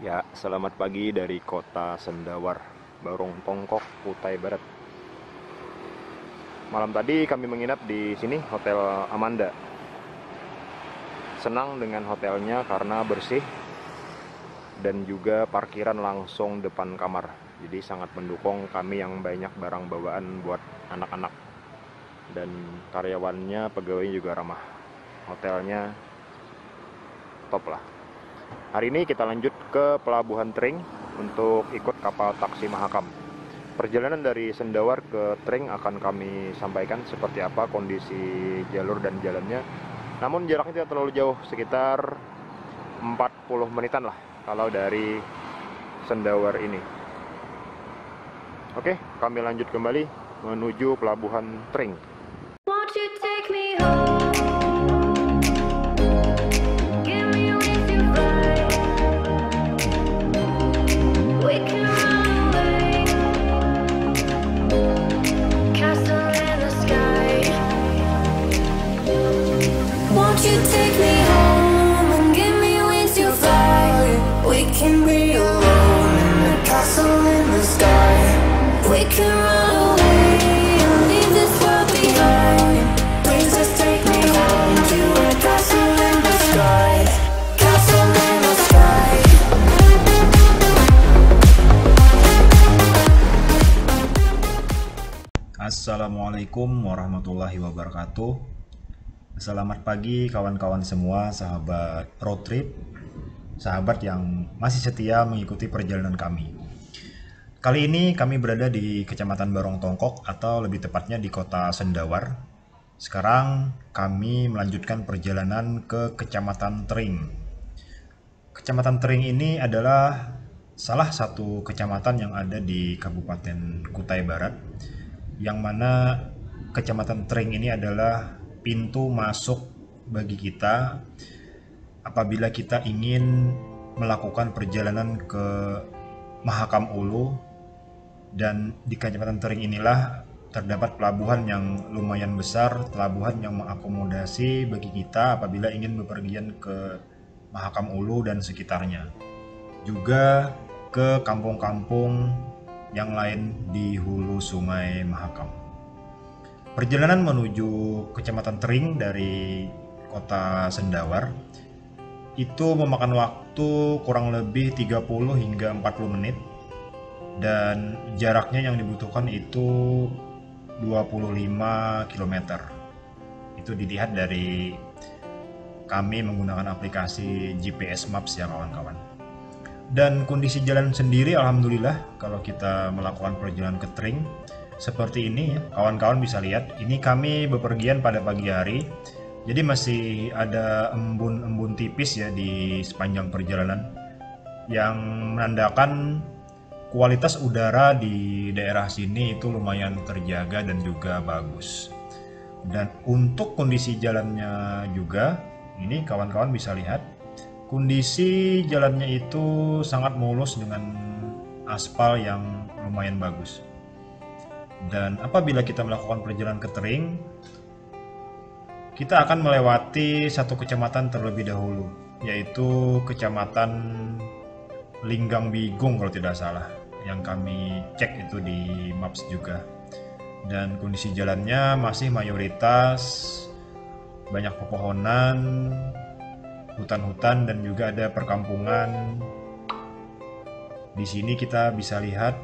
Ya, selamat pagi dari kota Sendawar, Barong Tongkok, Kutai Barat. Malam tadi kami menginap di sini, Hotel Amanda. Senang dengan hotelnya karena bersih dan juga parkiran langsung depan kamar. Jadi sangat mendukung kami yang banyak barang bawaan buat anak-anak. Dan karyawannya, pegawainya juga ramah. Hotelnya top lah. Hari ini kita lanjut ke Pelabuhan Tring untuk ikut kapal taksi Mahakam. Perjalanan dari Sendawar ke Tring akan kami sampaikan seperti apa kondisi jalur dan jalannya. Namun jaraknya tidak terlalu jauh, sekitar 40 menitan lah kalau dari Sendawar ini. Oke, kami lanjut kembali menuju Pelabuhan Tring. Won't you take me home? Give me with you right. We can run away. Castle in the sky. Won't you take me home and give me with you fly? We can be alone in the castle in the sky. We can run away and leave this world behind. Please just take me home to a castle in the sky. Castle in the sky. Assalamualaikum warahmatullahi wabarakatuh. Selamat pagi kawan-kawan semua, sahabat road trip, sahabat yang masih setia mengikuti perjalanan kami. Kali ini kami berada di Kecamatan Barong Tongkok atau lebih tepatnya di Kota Sendawar. Sekarang kami melanjutkan perjalanan ke Kecamatan Tring. Kecamatan Tring ini adalah salah satu kecamatan yang ada di Kabupaten Kutai Barat, yang mana Kecamatan Tring ini adalah pintu masuk bagi kita apabila kita ingin melakukan perjalanan ke Mahakam Ulu. Dan di Kecamatan Tring inilah terdapat pelabuhan yang lumayan besar, pelabuhan yang mengakomodasi bagi kita apabila ingin bepergian ke Mahakam Ulu dan sekitarnya. Juga ke kampung-kampung yang lain di hulu Sungai Mahakam. Perjalanan menuju Kecamatan Tring dari Kota Sendawar itu memakan waktu kurang lebih 30 hingga 40 menit. Dan jaraknya yang dibutuhkan itu 25 km. Itu dilihat dari kami menggunakan aplikasi GPS Maps ya kawan-kawan. Dan kondisi jalan sendiri alhamdulillah kalau kita melakukan perjalanan ke Tring seperti ini ya, kawan-kawan bisa lihat. Ini kami bepergian pada pagi hari. Jadi masih ada embun-embun tipis ya di sepanjang perjalanan yang menandakan kualitas udara di daerah sini itu lumayan terjaga dan juga bagus. Dan untuk kondisi jalannya juga, ini kawan-kawan bisa lihat, kondisi jalannya itu sangat mulus dengan aspal yang lumayan bagus. Dan apabila kita melakukan perjalanan ke Tring, kita akan melewati satu kecamatan terlebih dahulu, yaitu Kecamatan Linggang Bigung kalau tidak salah, yang kami cek itu di Maps juga. Dan kondisi jalannya masih mayoritas banyak pepohonan, hutan-hutan, dan juga ada perkampungan. Di sini kita bisa lihat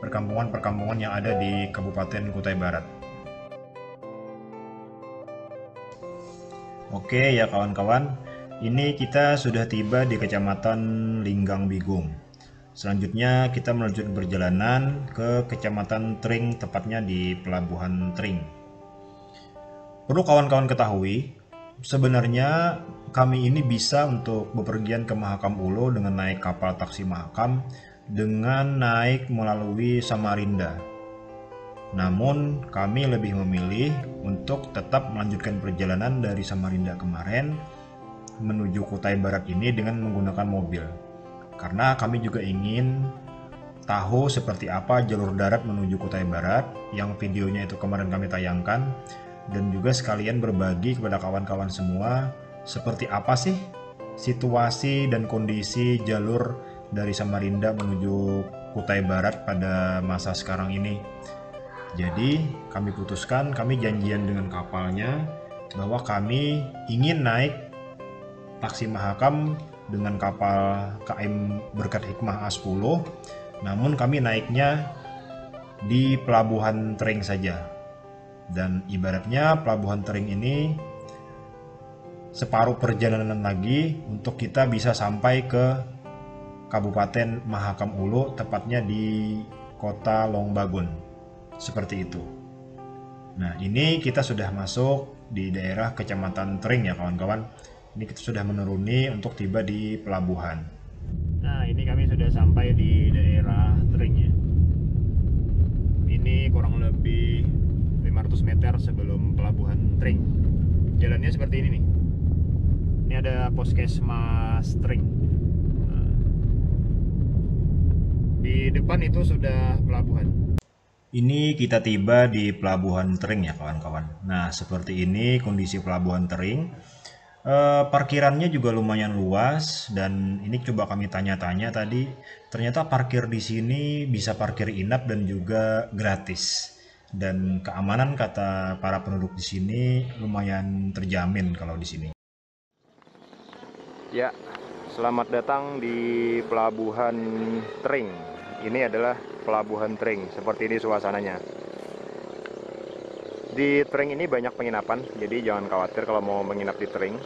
perkampungan-perkampungan yang ada di Kabupaten Kutai Barat. Oke ya kawan-kawan, ini kita sudah tiba di Kecamatan Linggang Bigung. Selanjutnya kita melanjutkan perjalanan ke Kecamatan Tring, tepatnya di Pelabuhan Tring. Perlu kawan-kawan ketahui, sebenarnya kami ini bisa untuk bepergian ke Mahakam Ulu dengan naik kapal taksi Mahakam dengan naik melalui Samarinda. Namun kami lebih memilih untuk tetap melanjutkan perjalanan dari Samarinda kemarin menuju Kutai Barat ini dengan menggunakan mobil. Karena kami juga ingin tahu seperti apa jalur darat menuju Kutai Barat yang videonya itu kemarin kami tayangkan, dan juga sekalian berbagi kepada kawan-kawan semua seperti apa sih situasi dan kondisi jalur dari Samarinda menuju Kutai Barat pada masa sekarang ini. Jadi kami putuskan, kami janjian dengan kapalnya bahwa kami ingin naik taksi Mahakam dengan kapal KM Berkat Hikmah A10, namun kami naiknya di Pelabuhan Tering saja. Dan ibaratnya Pelabuhan Tering ini separuh perjalanan lagi untuk kita bisa sampai ke Kabupaten Mahakam Ulu, tepatnya di kota Longbagun. Seperti itu. Nah, ini kita sudah masuk di daerah Kecamatan Tering ya kawan-kawan. Ini kita sudah menuruni untuk tiba di pelabuhan. Nah, ini kami sudah sampai di daerah Tering ya. Ini kurang lebih 500 meter sebelum pelabuhan Tering. Jalannya seperti ini nih. Ini ada Puskesmas Tering. Nah, di depan itu sudah pelabuhan. Ini kita tiba di Pelabuhan Tering ya kawan-kawan. Nah, seperti ini kondisi Pelabuhan Tering. Parkirannya juga lumayan luas, dan ini coba kami tanya-tanya tadi. Ternyata parkir di sini bisa parkir inap dan juga gratis. Dan keamanan kata para penduduk di sini lumayan terjamin kalau di sini. Ya, selamat datang di Pelabuhan Tering. Ini adalah Pelabuhan Tering, seperti ini suasananya. Di Tering ini banyak penginapan, jadi jangan khawatir kalau mau menginap di Tering.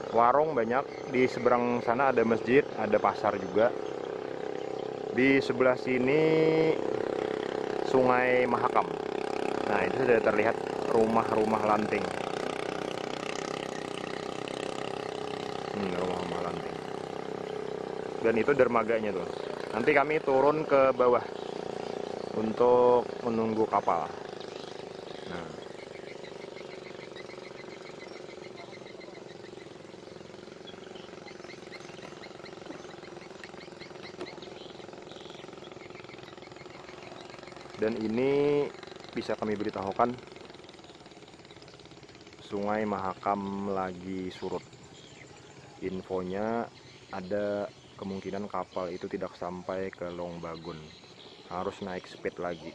Warung banyak, di seberang sana ada masjid, ada pasar juga. Di sebelah sini Sungai Mahakam. Nah, itu sudah terlihat rumah-rumah lanting. Rumah-rumah lanting. Dan itu dermaganya tuh. Nanti kami turun ke bawah untuk menunggu kapal. Nah, dan ini bisa kami beritahukan, Sungai Mahakam lagi surut. Infonya ada kemungkinan kapal itu tidak sampai ke Longbagun, harus naik speed lagi.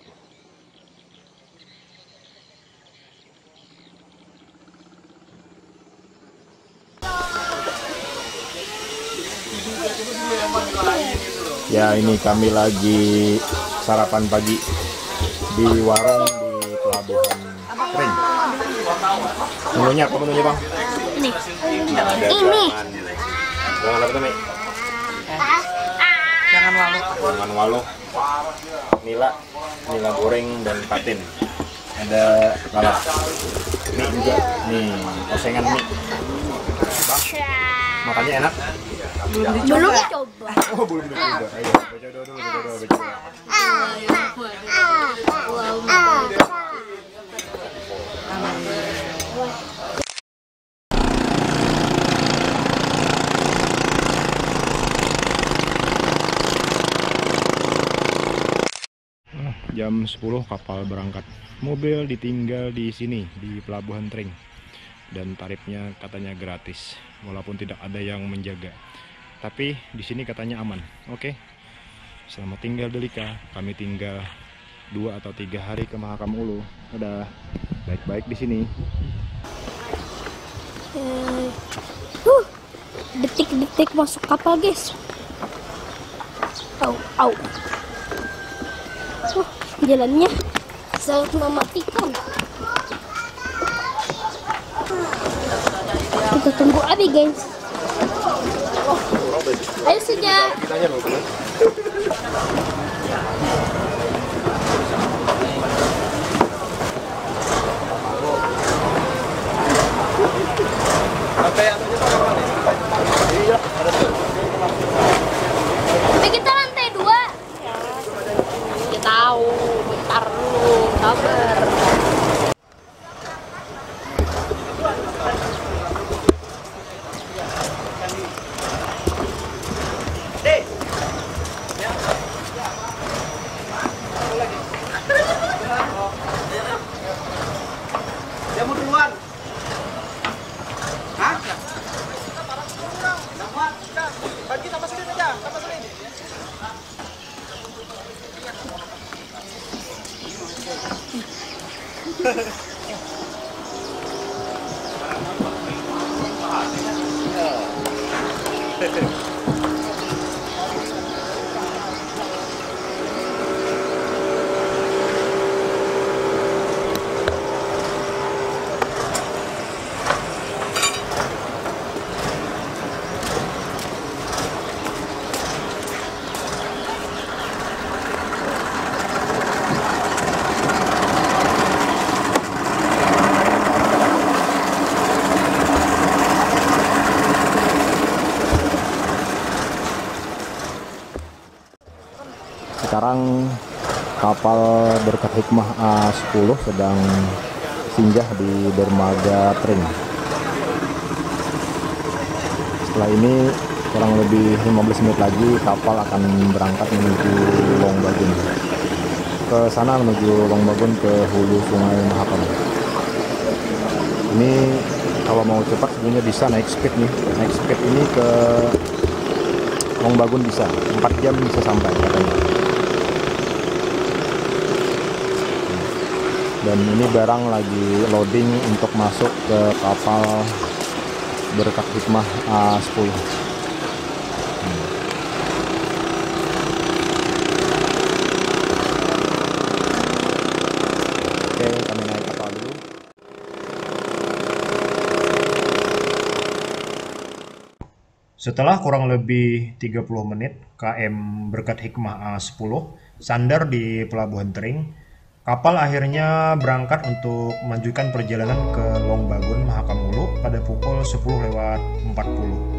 Ya, ini kami lagi sarapan pagi di warung di Pelabuhan Tering. Menunya apa menunya bang? Ini. Nah, ada Ini. Jangan apa tuh Mi? Jangan waluh, nila goreng dan patin. Ada lalap. Mie juga, nih osengan mie. Bang, makannya enak? Belum coba. Oh belum dicoba. Ayo baca doa dulu, baca doa. Jam 10 kapal berangkat. Mobil ditinggal di sini di Pelabuhan Tering. Dan tarifnya katanya gratis, walaupun tidak ada yang menjaga. Tapi di sini katanya aman. Oke. Selamat tinggal Delika. Kami tinggal 2 atau 3 hari ke Mahakam Ulu. Udah baik-baik di sini. Detik-detik masuk kapal, guys. Au. Jalannya sangat mematikan. Kita tunggu Abi, guys. Ayo sudah. Tapi kita lantai 2. Ya tahu, bentar dulu, sabar. Dia mau duluan. Hah? Bagi tambah sedikit aja, tambah sedikit. Sekarang kapal Berkat Hikmah A10 sedang singgah di dermaga Tring. Setelah ini kurang lebih 15 menit lagi kapal akan berangkat menuju Longbagun. Ke sana menuju Longbagun ke hulu Sungai Mahakam. Ini kalau mau cepat sebenarnya bisa naik speed nih. Naik speed ini ke Longbagun bisa 4 jam bisa sampai katanya. Dan ini barang lagi loading untuk masuk ke kapal Berkat Hikmah A10. Oke, kami naik kapal dulu. Setelah kurang lebih 30 menit KM Berkat Hikmah A10 sandar di Pelabuhan Tring, kapal akhirnya berangkat untuk melanjutkan perjalanan ke Longbagun Mahakam Hulu pada pukul 10:40.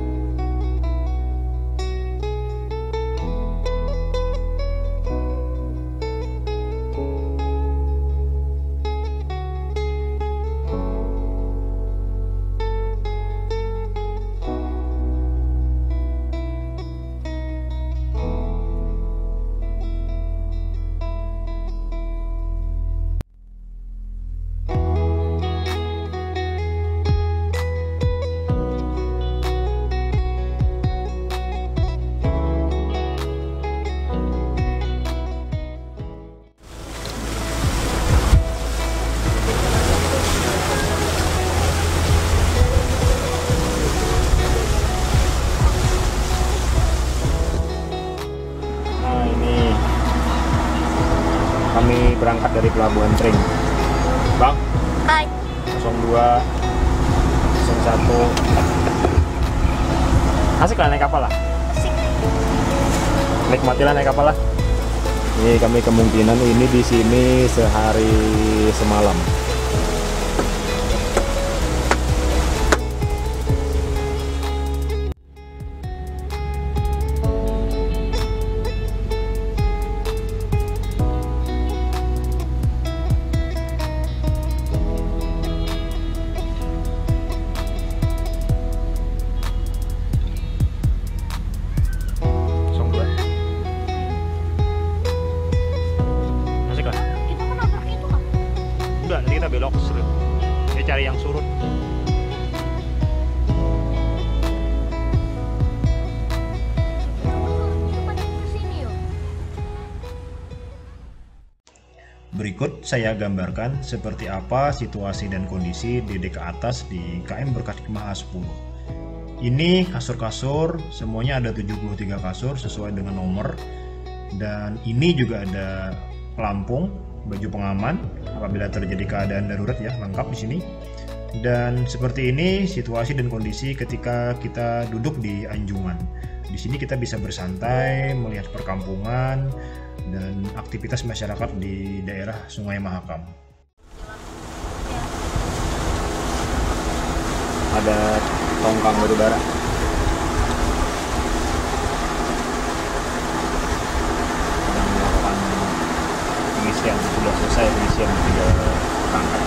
Kami berangkat dari Pelabuhan Tring. Bang, Hai. 02, 01. Asik lah naik kapal lah. Asik. Nikmatilah naik kapal lah. Ini kami kemungkinan ini di sini sehari semalam. Kita kan nabrak itu kan? Udah, nanti kita belok surut. Kita cari yang surut. Berikut saya gambarkan seperti apa situasi dan kondisi di dek atas di KM Berkat Hikmah A10. Ini kasur-kasur, semuanya ada 73 kasur sesuai dengan nomor. Dan ini juga ada pelampung, baju pengaman apabila terjadi keadaan darurat ya, lengkap di sini. Dan seperti ini situasi dan kondisi ketika kita duduk di anjungan. Di sini kita bisa bersantai, melihat perkampungan dan aktivitas masyarakat di daerah Sungai Mahakam. Ada tongkang batubara. Sedang melakukan pengisian, sudah selesai pengisian, tinggal berangkat.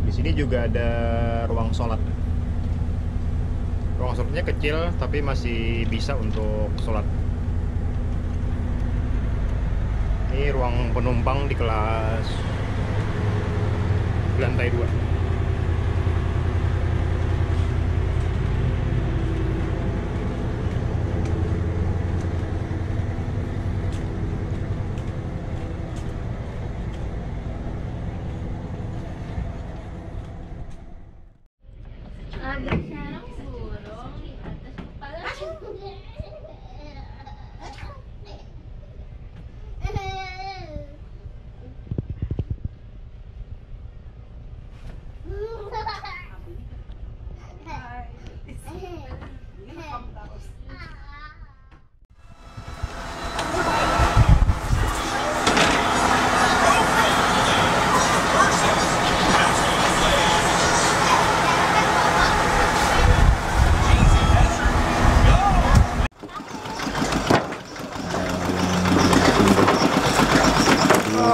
Di sini juga ada ruang sholat. Ruang sholatnya kecil tapi masih bisa untuk sholat. Ini ruang penumpang di kelas lantai 2. Ada sarang burung di atas kepala.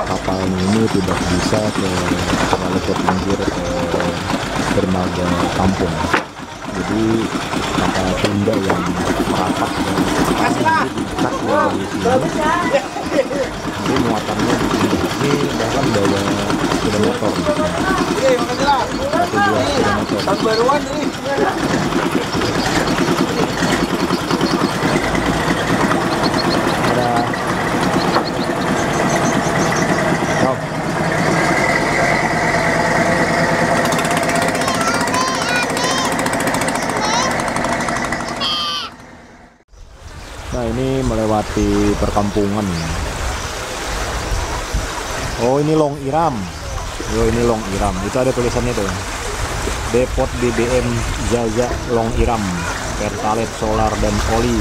Kapalnya ini tidak bisa terlalu ke pinggir dermaga kampung. Jadi kapal tenda yang merapat dan didekat dari sini. Jadi muatannya di sini. Ini bahkan bawa sepeda motor. Satu dua sepeda motor. Nah, ini melewati perkampungan. Oh, ini Long Iram. Oh, ini Long Iram. Itu ada tulisannya tuh. Depot BBM Zaza Long Iram, Pertalite, solar dan oli.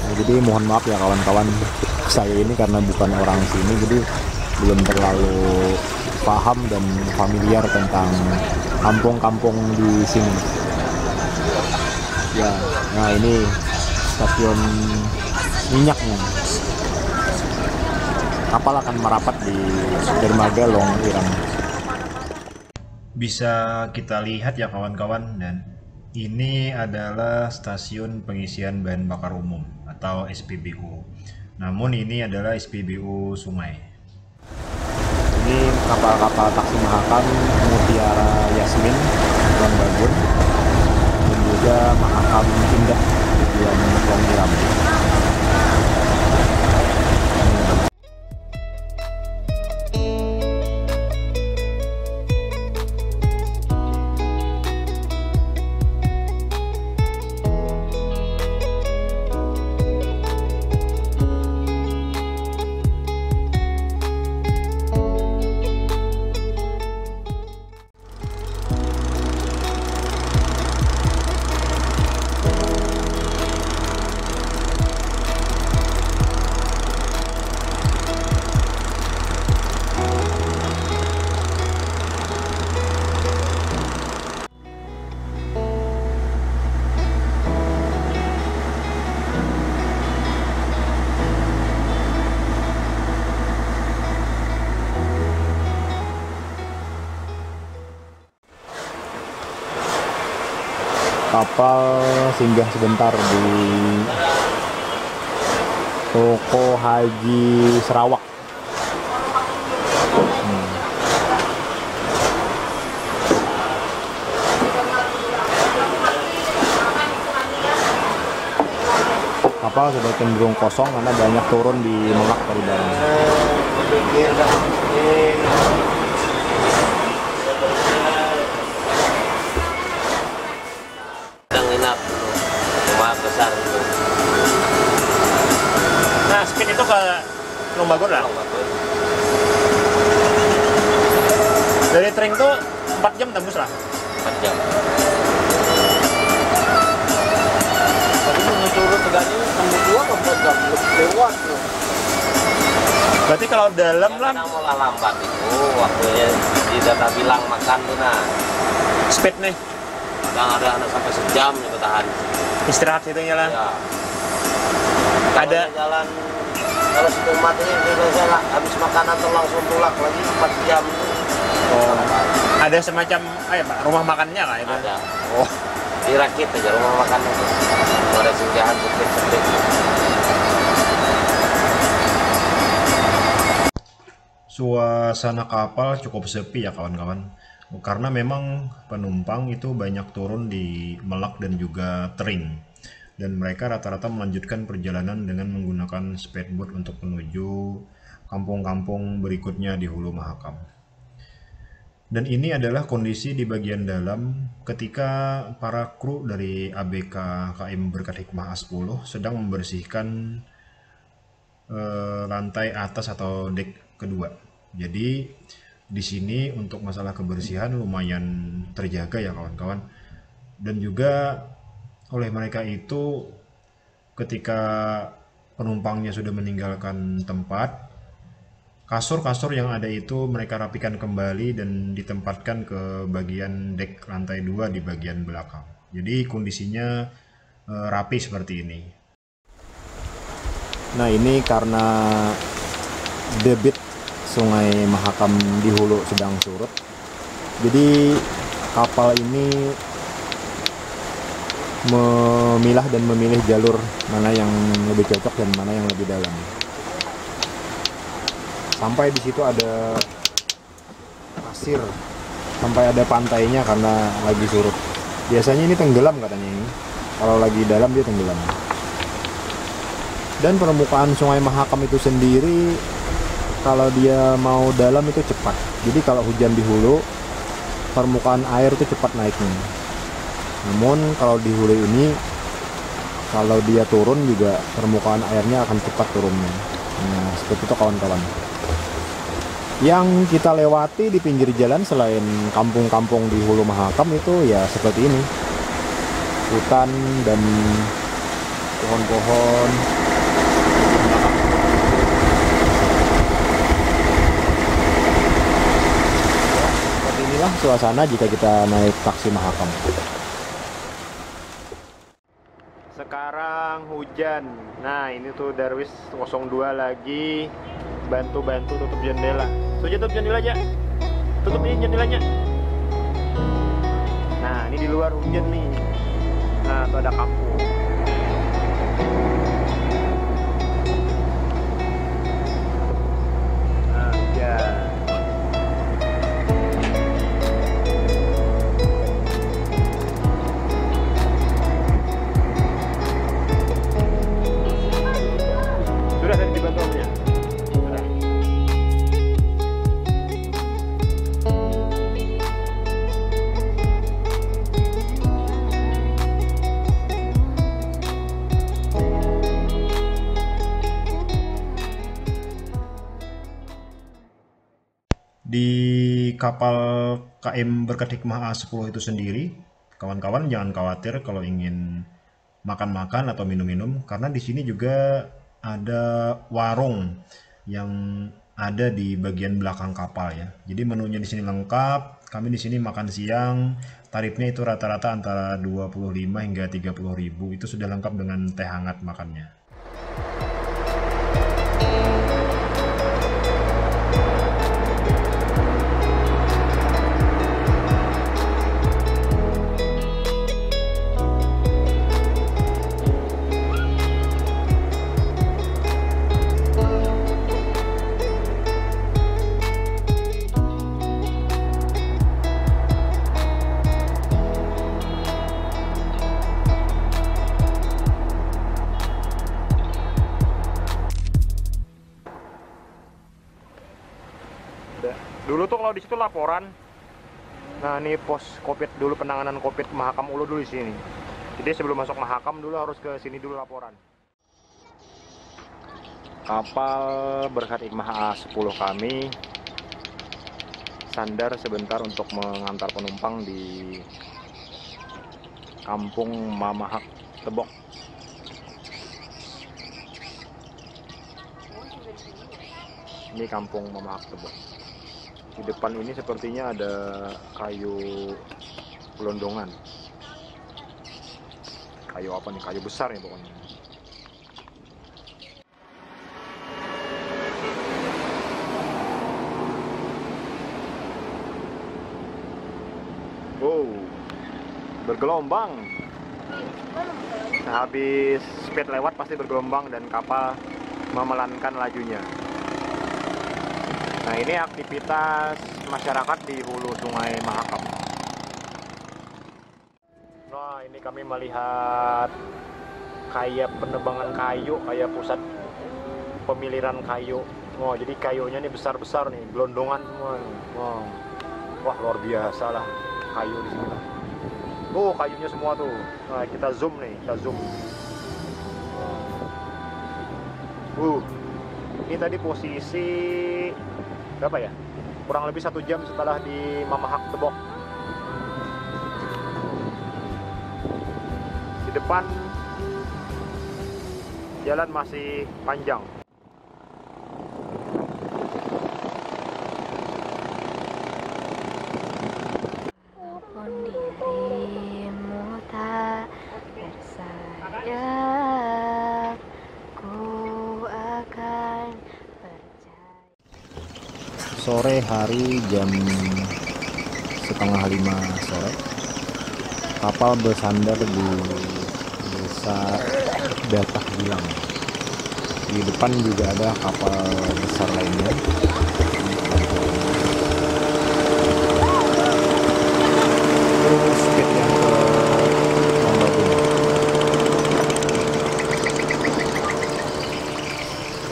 Nah, jadi mohon maaf ya kawan-kawan, saya ini karena bukan orang sini, jadi belum terlalu paham dan familiar tentang kampung-kampung di sini. Ya, nah ini stasiun minyaknya. Kapal akan merapat di dermaga Long Iram. Bisa kita lihat ya kawan-kawan, dan ini adalah stasiun pengisian bahan bakar umum atau SPBU. Namun ini adalah SPBU Sungai. Ini kapal-kapal taksi Mahakam Mutiara Yasmin, Tujuan Bagun, dan juga Mahakam Indah, tujuan Long Iram. Kapal singgah sebentar di Toko Haji Sarawak. Kapal sudah cenderung kosong karena banyak turun di Merak dari dalam. Besar itu. Nah, speed itu ke Long Bagun lah. Dari Tring tuh 4 jam tembus lah. 4 jam. Tapi menuju Tegaknya tembus 2 ke 4 jam lewat loh. Berarti kalau dalam lah mulai lambat itu waktunya di data bilang makan tuh nah. Speed nih. Kadang ada anak sampai sejam ya bertahan. Istirahat situnya lah. Ya. Ada jalan kalau situ mati selesai lah, habis makanan tuh langsung tulak lagi 4 jam. Oh, ada semacam Pak, rumah makannya lah itu. Ada. Oh, Dirakit aja rumah makan itu. Ada singgahan sepik-sepik. suasana kapal cukup sepi ya kawan-kawan. Karena memang penumpang itu banyak turun di Melak dan juga Tering. Dan mereka rata-rata melanjutkan perjalanan dengan menggunakan speedboat untuk menuju kampung-kampung berikutnya di Hulu Mahakam. Dan ini adalah kondisi di bagian dalam ketika para kru dari ABK KM Berkat Hikmah A10 sedang membersihkan lantai atas atau dek kedua. Jadi di sini untuk masalah kebersihan lumayan terjaga ya kawan-kawan. Dan juga oleh mereka itu ketika penumpangnya sudah meninggalkan tempat, kasur-kasur yang ada itu mereka rapikan kembali dan ditempatkan ke bagian dek lantai 2 di bagian belakang. Jadi kondisinya rapi seperti ini. Nah, ini karena debit Sungai Mahakam di hulu sedang surut. Jadi kapal ini memilah dan memilih jalur mana yang lebih cocok dan mana yang lebih dalam. Sampai di situ ada pasir, sampai ada pantainya karena lagi surut. Biasanya ini tenggelam katanya ini. Kalau lagi dalam dia tenggelam. Dan permukaan Sungai Mahakam itu sendiri kalau dia mau dalam itu cepat. Jadi kalau hujan di hulu, permukaan air itu cepat naiknya. Namun kalau di hulu ini, kalau dia turun juga permukaan airnya akan cepat turunnya. Nah, seperti itu kawan-kawan. Yang kita lewati di pinggir jalan selain kampung-kampung di Hulu Mahakam itu ya seperti ini. Hutan dan pohon-pohon. Seperti inilah suasana jika kita naik taksi Mahakam. Sekarang hujan. Nah, ini tuh Darwis 02 lagi bantu-bantu tutup jendela. Sudah tutup jendela aja. Tutup ini jendelanya. Nah, ini di luar hujan nih. Nah, tuh ada kampung. Nah, hujan. Sudah tadi dibantu amnya. Sudah. Di kapal KM Berkat Hikmah A10 itu sendiri, kawan-kawan jangan khawatir kalau ingin makan-makan atau minum-minum, karena di sini juga ada warung yang ada di bagian belakang kapal ya. Jadi menunya di sini lengkap. Kami di sini makan siang, tarifnya itu rata-rata antara 25 hingga 30.000. Itu sudah lengkap dengan teh hangat makannya. Dulu tuh kalau di situ laporan. Nah, ini pos Kopit dulu, penanganan Kopit Mahakam Ulu dulu di sini. Jadi sebelum masuk Mahakam dulu harus ke sini dulu laporan. Kapal Berkat Hikmah A10 kami sandar sebentar untuk mengantar penumpang di Kampung Mamahak Tebok. Ini Kampung Mamahak Tebok. Di depan ini sepertinya ada kayu gelondongan. Kayu apa nih? Kayu besar nih pokoknya. Wow, bergelombang. Nah, habis speed lewat pasti bergelombang dan kapal memelankan lajunya. Nah, ini aktivitas masyarakat di hulu Sungai Mahakam. Nah, ini kami melihat kayak penebangan kayu, kayak pusat pemiliran kayu. Wah, jadi kayunya ini besar-besar nih, gelondongan semua. Wow. Wah, luar biasa lah kayu di sini. Oh, kayunya semua tuh. Nah, kita zoom nih, kita zoom. Ini tadi posisi berapa ya? Kurang lebih 1 jam setelah di Mamahak Tebok. Di depan jalan masih panjang. Walaupun dirimu tak bersaya, ku akan percaya. Sore hari jam 4:30 sore, kapal bersandar di desa Datah Gilang. Di depan juga ada kapal besar lainnya. Terus speed yang ke Tambakuna.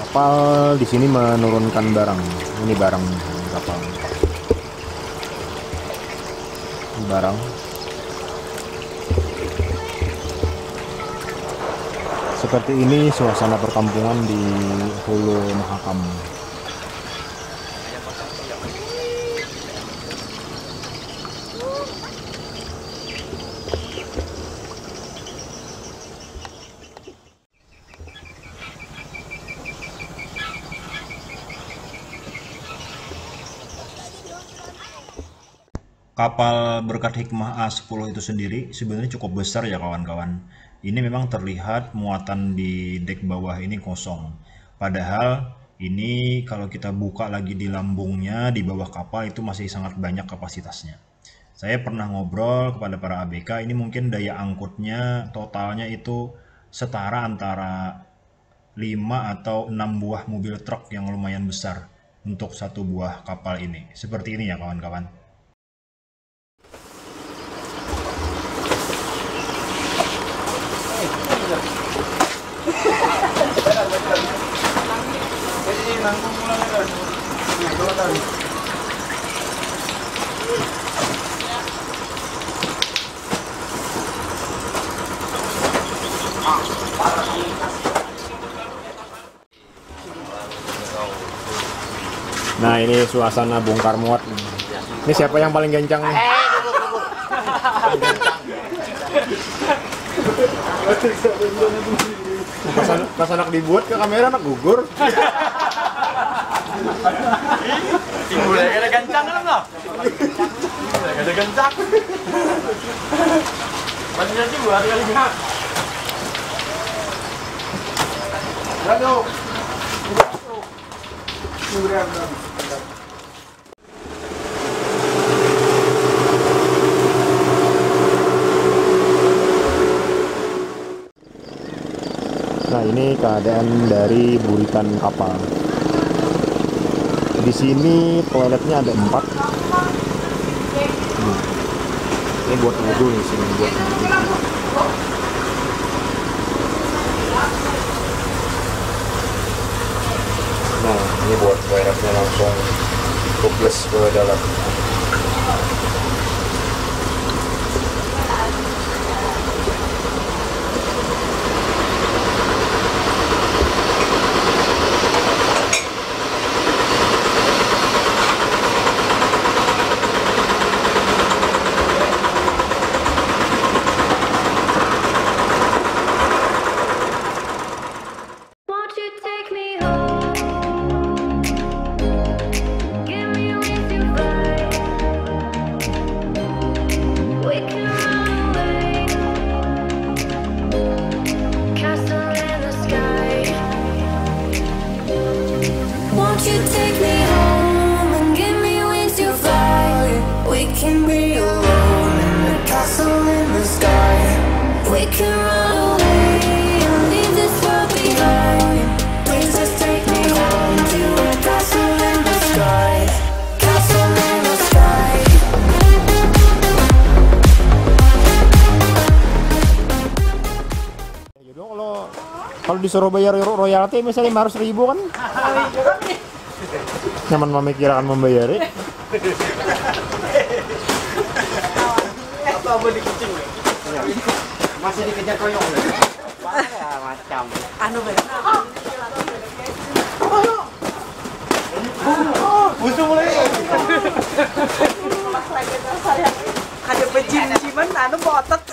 Kapal di sini menurunkan barang. Ini barang kapal. Barang. Seperti ini suasana perkampungan di Hulu Mahakam. Kapal Berkat Hikmah A10 itu sendiri sebenarnya cukup besar ya kawan-kawan. Ini memang terlihat muatan di dek bawah ini kosong. Padahal ini kalau kita buka lagi di lambungnya di bawah kapal itu masih sangat banyak kapasitasnya. Saya pernah ngobrol kepada para ABK, ini mungkin daya angkutnya totalnya itu setara antara 5 atau 6 buah mobil truk yang lumayan besar untuk satu buah kapal ini. Seperti ini ya kawan-kawan. Nah, ini suasana bongkar muat. Ini siapa yang paling gancang nih? Pas anak dibuat ke kamera anak gugur. Ibu lagi ada gancang kan lo? Lagi ada gancang. Masih nanti buat kali enggak? Halo. Nah, ini keadaan dari buritan kapal. Di sini toiletnya ada 4. Ini buat wudhu nih sini buat wudhu. Nah, ini buat toiletnya langsung tubeless ke dalam. Won't you take me home? Give me with your flight. We can run away. Castle in the sky. Won't you take me home and give me wings to fly? We can be alone. castle in the sky. We can run away and leave this world behind. Please just take me home to a castle in the sky. Castle in the sky. Jadi kalau disuruh bayar royalti misalnya 500.000 kan? Nyaman memikirkan membayar. Apa dikucing? Masih dikejar koyong. Ya macam. Anu bener. Busung mulai. Ada pecin cimen anu botot